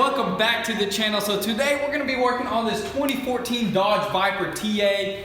welcome back to the channel. So today we're going to be working on this 2014 Dodge Viper TA,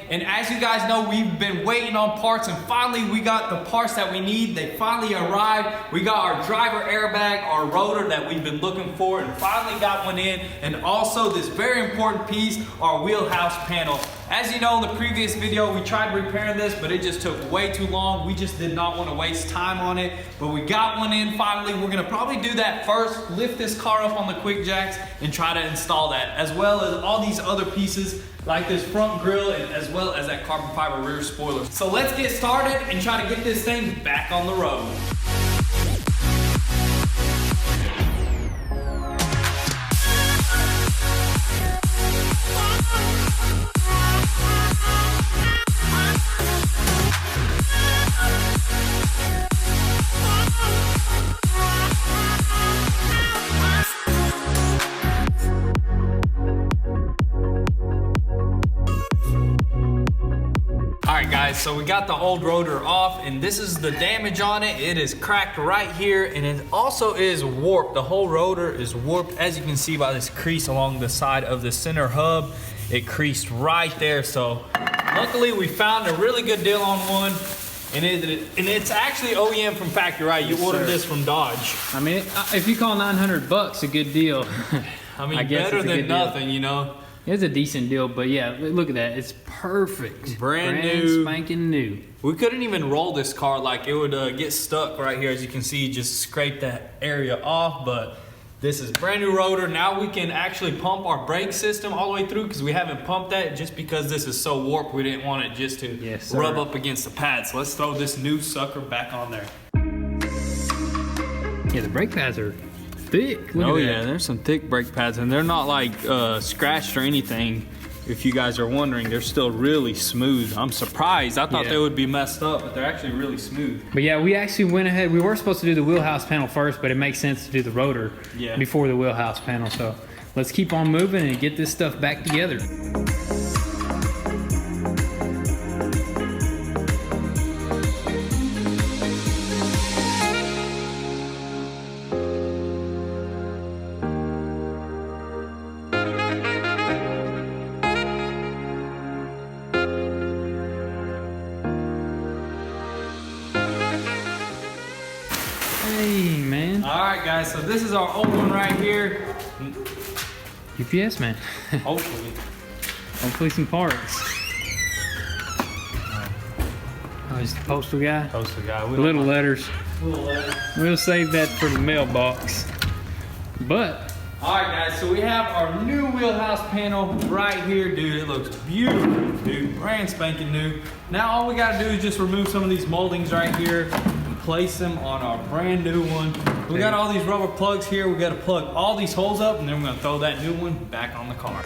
and as you guys know, we've been waiting on parts, and finally we got the parts that we need. They finally arrived. We got our driver airbag, our rotor that we've been looking for, and finally got one in, and also this very important piece, our wheelhouse panel. As you know, in the previous video, we tried repairing this, but it just took way too long. We just did not want to waste time on it, but we got one in finally. We're gonna probably do that first, lift this car up on the quick jacks and try to install that, as well as all these other pieces like this front grille and as well as that carbon fiber rear spoiler. So let's get started and try to get this thing back on the road. Alright guys, so we got the old rotor off, and this is the damage on it. It is cracked right here, and it also is warped. The whole rotor is warped, as you can see by this crease along the side of the center hub. It creased right there, so luckily we found a really good deal on one, and it's actually OEM from factory, right? You ordered this from Dodge. I mean, if you call $900 a good deal, I mean, better than nothing, you know? It's a decent deal, but yeah, look at that. It's perfect. Brand new. Spanking new. We couldn't even roll this car, like it would get stuck right here. As you can see, just scrape that area off, but this is brand new rotor. Now we can actually pump our brake system all the way through, because we haven't pumped that just because this is so warped. We didn't want it just to rub up against the pads. So let's throw this new sucker back on there. Yeah, the brake pads are thick. Look oh at yeah, that. there's some thick brake pads, and they're not like scratched or anything. If you guys are wondering, they're still really smooth. I'm surprised. I thought they would be messed up, but they're actually really smooth. But yeah, we actually went ahead. We were supposed to do the wheelhouse panel first, but it makes sense to do the rotor before the wheelhouse panel. So let's keep on moving and get this stuff back together. Hey, man. All right, guys, so this is our old one right here. UPS, man. Hopefully. Hopefully some parts. Oh, he's the postal guy? Postal guy. Little letters. Little letters. We'll save that for the mailbox. But. All right, guys, so we have our new wheelhouse panel right here. Dude, it looks beautiful, dude. Brand spanking new. Now all we gotta do is just remove some of these moldings right here, place them on our brand new one. We got all these rubber plugs here. We got to plug all these holes up, and then we're going to throw that new one back on the car.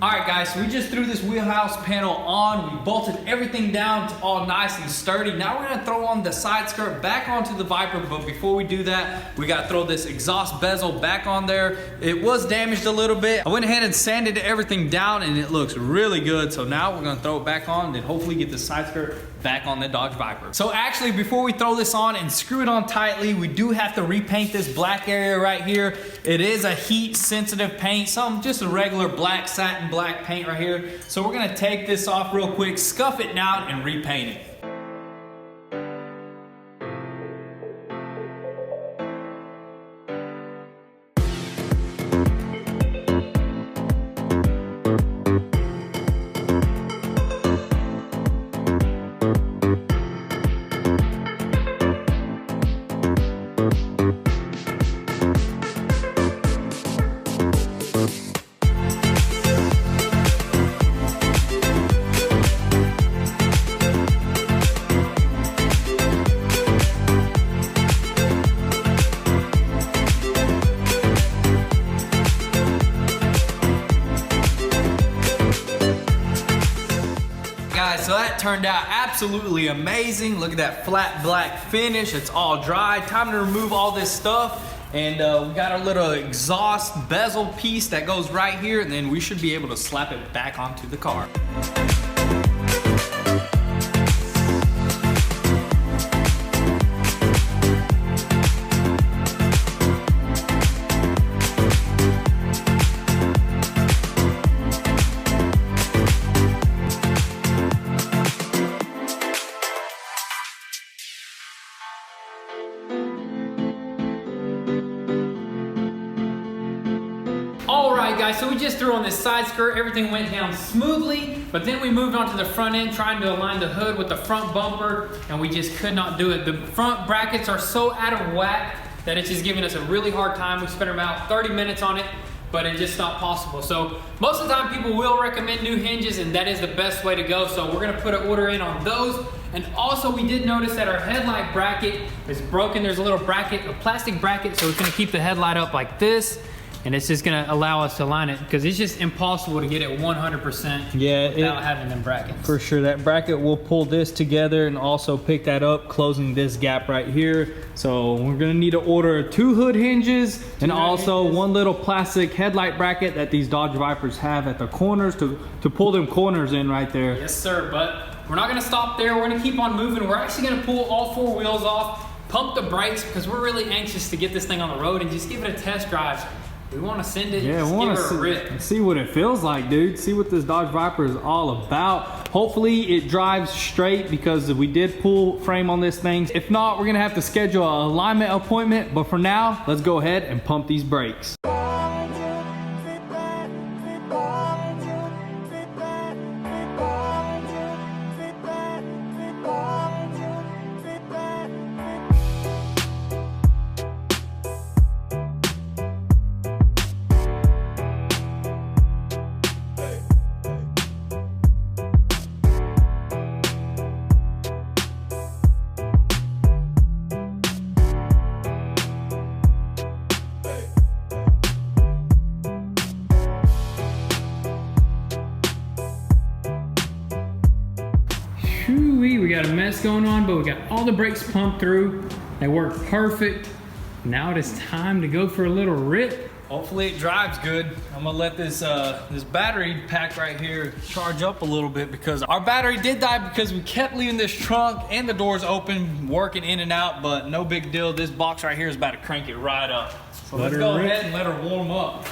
Alright guys, so we just threw this wheelhouse panel on. We bolted everything down to all nice and sturdy. Now we're going to throw on the side skirt back onto the Viper, but before we do that, we got to throw this exhaust bezel back on there. It was damaged a little bit. I went ahead and sanded everything down, and it looks really good. So now we're going to throw it back on and then hopefully get the side skirt back on the Dodge Viper. So actually, before we throw this on and screw it on tightly, we do have to repaint this black area right here. It is a heat sensitive paint, just a regular black satin black paint right here. So we're gonna take this off real quick, scuff it down, and repaint it. so that turned out absolutely amazing. Look at that flat black finish. It's all dry. Time to remove all this stuff. And we got our little exhaust bezel piece that goes right here, and then we should be able to slap it back onto the car. Alright guys, so we just threw on this side skirt, everything went down smoothly, but then we moved on to the front end trying to align the hood with the front bumper, and we just could not do it. The front brackets are so out of whack that it's just giving us a really hard time. We spent about 30 minutes on it, but it's just not possible. So most of the time people will recommend new hinges, and that is the best way to go. So we're gonna put an order in on those. And also we did notice that our headlight bracket is broken. There's a little bracket, a plastic bracket, so it's gonna keep the headlight up like this. And it's just gonna allow us to line it because it's just impossible to get it 100% without having them brackets. For sure, that bracket will pull this together and also pick that up, closing this gap right here. So we're gonna need to order 2 hood hinges and also one little plastic headlight bracket that these Dodge Vipers have at the corners to pull them corners in right there. Yes sir, but we're not gonna stop there. We're gonna keep on moving. We're actually gonna pull all 4 wheels off, pump the brakes because we're really anxious to get this thing on the road and just give it a test drive. We want to send it, yeah, we want to see what it feels like, dude. See what this Dodge Viper is all about. Hopefully it drives straight because we did pull frame on this thing. If not, we're gonna have to schedule an alignment appointment. But for now, let's go ahead and pump these brakes. We got a mess going on, but we got all the brakes pumped through. They work perfect. Now it is time to go for a little rip. Hopefully it drives good. I'm gonna let this this battery pack right here charge up a little bit because our battery did die because we kept leaving this trunk and the doors open, working in and out, but no big deal. This box right here is about to crank it right up. So let's go ahead and let her warm up.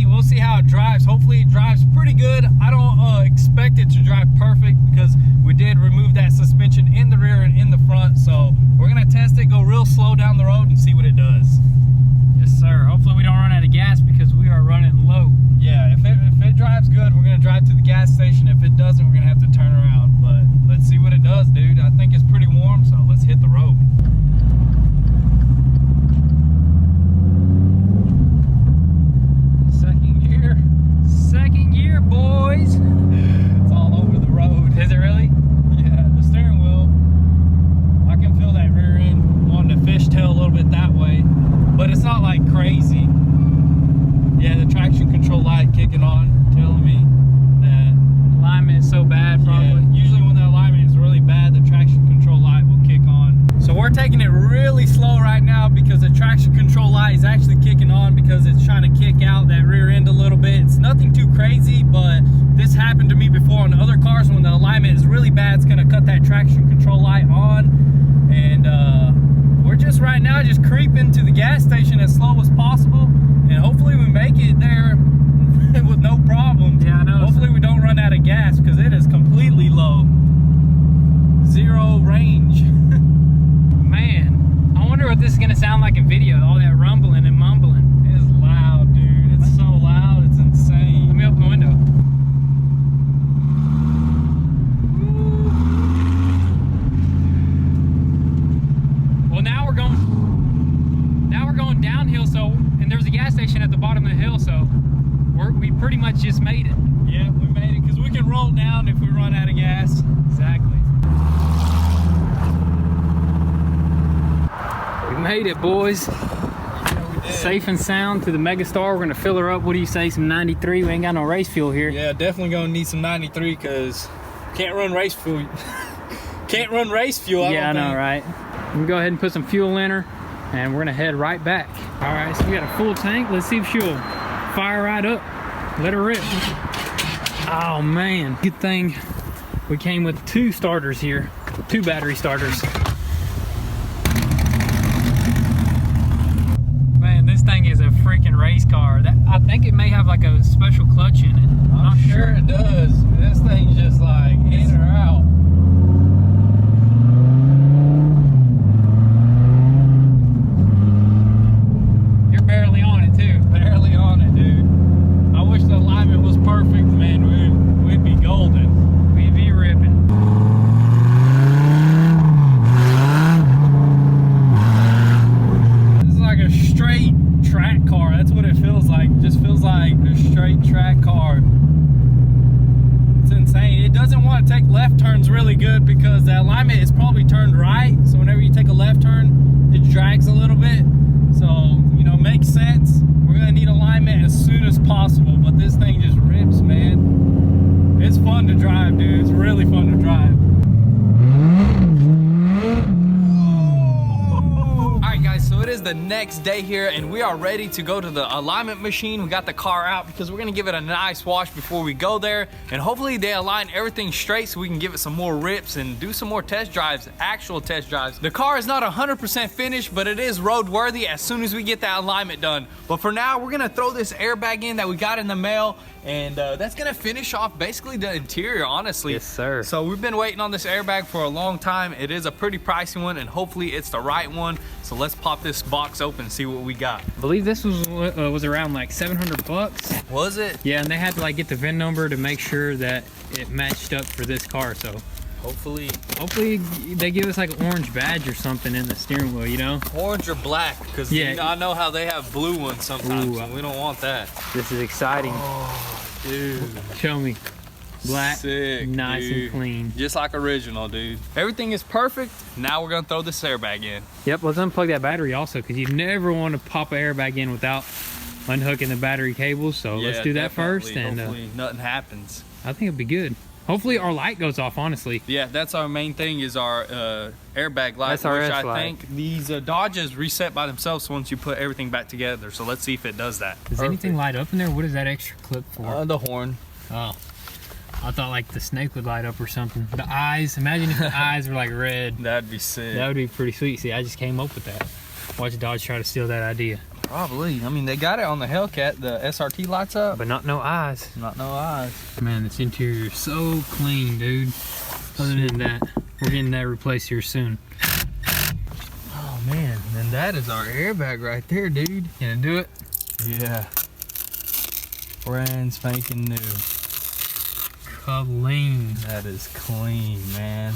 We'll see how it drives. Hopefully it drives pretty good. I don't expect it to drive perfect because we did remove that suspension in the rear and in the front. So we're gonna test it, go real slow down the road and see what it does. Yes sir, hopefully we don't run out of gas because we are running low. Yeah, if it drives good, we're gonna drive to the gas station. If it doesn't, we're gonna have to turn around. But let's see what it does, dude. I think it's pretty warm, so let's hit the road. Second gear, boys. It's all over the road. Is it really? Yeah, the steering wheel, I can feel that rear end wanting to fishtail a little bit that way, but it's not like crazy. Yeah, the traction control light kicking on, telling me that alignment is so bad probably. Yeah, usually when the alignment is really bad, the traction control light will kick on. So we're taking it really slow right now because the traction control light is actually kicking on because it's trying to kick out that rear end a little bit. It's nothing too crazy, but this happened to me before on the other cars. When the alignment is really bad, it's gonna cut that traction control light on. And we're just right now just creeping to the gas station as slow as possible. And hopefully we make it there sound like in video, all that rumbling and mumbling. It's loud, dude. It's so loud, it's insane. Let me open the window. Well, now we're going downhill, so, and there's a gas station at the bottom of the hill, so we pretty much just made it. Yeah, we made it, because we can roll down if we run out of gas. Exactly. We made it, boys. Safe and sound to the Megastar. We're gonna fill her up. What do you say? Some 93. We ain't got no race fuel here. Yeah, definitely gonna need some 93 because can't run race fuel. Can't run race fuel. I know, right? I'm gonna go ahead and put some fuel in her, and we're gonna head right back. All right, so we got a full tank. Let's see if she'll fire right up. Let her rip. Oh man, good thing we came with 2 starters here, 2 battery starters. This thing is a freaking race car. I think it may have like a special clutch in it. I'm not sure it does. This thing's just like in or out. You're barely on it too. Barely on it, dude. I wish the alignment was perfect, man. We'd be golden. We'd be ripping. This is like a straight track car. That's what it feels like. It just feels like a straight track car. It's insane. It doesn't want to take left turns really good because the alignment is probably turned right. So whenever you take a left turn, it drags a little bit. So, you know, makes sense. We're gonna need alignment as soon as possible, but this thing just rips, man. It's fun to drive, dude. It's really fun to drive. So it is the next day here and we are ready to go to the alignment machine. We got the car out because we're gonna give it a nice wash before we go there, and hopefully they align everything straight so we can give it some more rips and do some more test drives, actual test drives. The car is not 100% finished, but it is roadworthy as soon as we get that alignment done. But for now, we're gonna throw this airbag in that we got in the mail, and that's gonna finish off basically the interior, honestly. Yes, sir. So we've been waiting on this airbag for a long time. It is a pretty pricey one, and hopefully it's the right one. So let's pop this box open and see what we got. I believe this was around like 700 bucks. Was it? Yeah, and they had to like get the VIN number to make sure that it matched up for this car. So hopefully they give us like an orange badge or something in the steering wheel, you know? Orange or black, because yeah, you know, I know how they have blue ones sometimes. Ooh, we don't want that. This is exciting. Oh, dude. Show me. Black, sick, nice dude. And clean. Just like original, dude. Everything is perfect. Now we're gonna throw this airbag in. Yep, let's unplug that battery also, because you never want to pop an airbag in without unhooking the battery cables. So yeah, let's do that first, and hopefully nothing happens. I think it'll be good. Hopefully our light goes off, honestly. Yeah, that's our main thing, is our airbag light, that's our which I light. think these Dodges reset by themselves once you put everything back together. So let's see if it does that. Does anything light up in there? What is that extra clip for? The horn. Oh, I thought like the snake would light up or something. The eyes, imagine if the eyes were like red. That'd be sick. That would be pretty sweet. See, I just came up with that. Watch Dodge try to steal that idea. Probably. I mean, they got it on the Hellcat. The SRT lights up. But not no eyes. Not no eyes. Man, this interior is so clean, dude. Other than that, we're getting that replaced here soon. Oh, man. And that is our airbag right there, dude. Can it do it? Yeah. Brand spanking new. Clean. That is clean, man.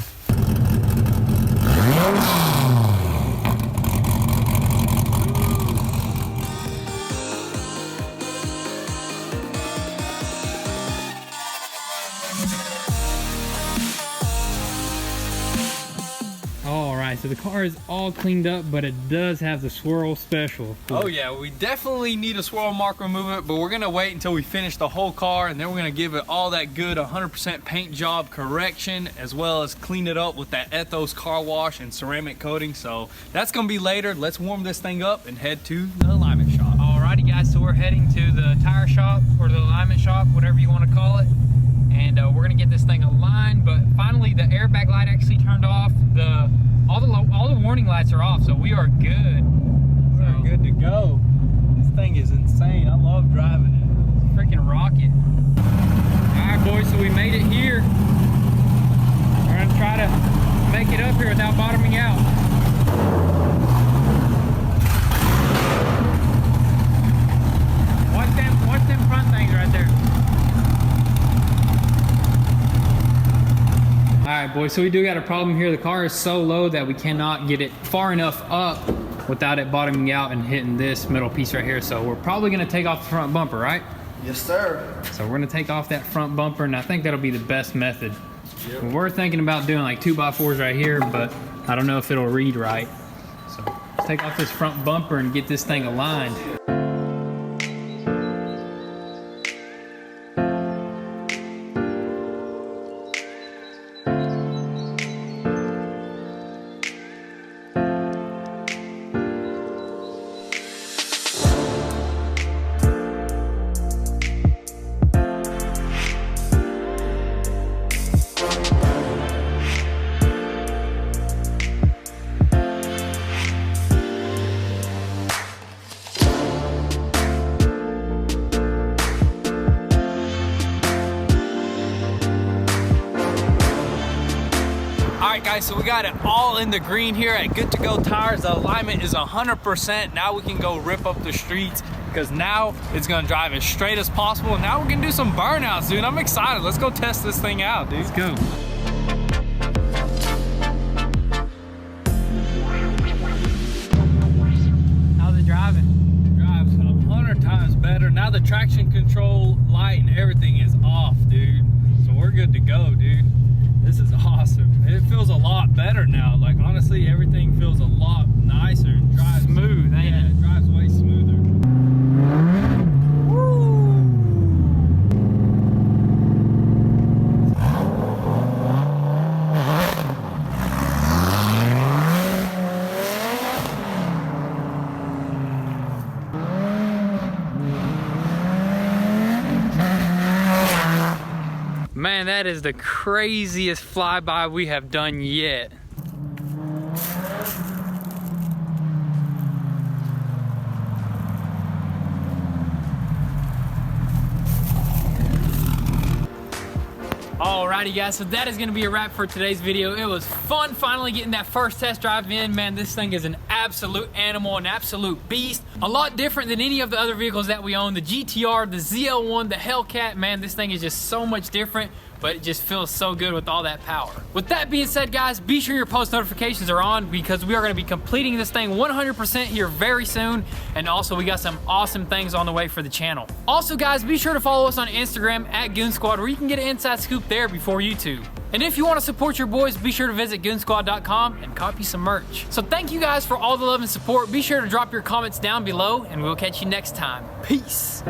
So the car is all cleaned up, but it does have the swirl special. Oh yeah, we definitely need a swirl mark remover, but we're gonna wait until we finish the whole car, and then we're gonna give it all that good 100% paint job correction, as well as clean it up with that Ethos car wash and ceramic coating. So that's gonna be later. Let's warm this thing up and head to the alignment shop. Alrighty guys, so we're heading to the tire shop, or the alignment shop, whatever you want to call it. And we're gonna get this thing aligned, but finally the airbag light actually turned off. All the warning lights are off, so we are good. We're good to go. This thing is insane. I love driving it. It's a freaking rocket. Alright boys, so we made it here. We're gonna try to make it up here without bottoming out. boys, so we do got a problem here. The car is so low that we cannot get it far enough up without it bottoming out and hitting this middle piece right here. So we're probably gonna take off the front bumper, right? Yes, sir. So we're gonna take off that front bumper, and I think that'll be the best method. Yep. We're thinking about doing like 2x4s right here, but I don't know if it'll read right. So let's take off this front bumper and get this thing aligned. Alright guys, so we got it all in the green here at Good To Go Tires. The alignment is 100%. Now we can go rip up the streets because now it's gonna drive as straight as possible. And now we're gonna do some burnouts, dude. I'm excited. Let's go test this thing out, dude. Let's go. How's it driving? Drives 100 times better. Now the traction control light and everything is off, dude. So we're good to go, dude. This is awesome. It feels a lot better now. Like honestly, everything feels a lot nicer and drives smooth, ain't it? It drives way smoother. Man, that is the craziest flyby we have done yet. Alrighty guys, so that is gonna be a wrap for today's video. It was fun finally getting that first test drive in. Man, this thing is an absolute animal, an absolute beast. A lot different than any of the other vehicles that we own. The GTR, the ZL1, the Hellcat, man, this thing is just so much different, but it just feels so good with all that power. With that being said, guys, be sure your post notifications are on because we are gonna be completing this thing 100% here very soon. And also we got some awesome things on the way for the channel. Also guys, be sure to follow us on Instagram at Goon Squad where you can get an inside scoop there before YouTube. And if you want to support your boys, be sure to visit goonsquad.com and copy some merch. So thank you guys for all the love and support. Be sure to drop your comments down below and we'll catch you next time. Peace.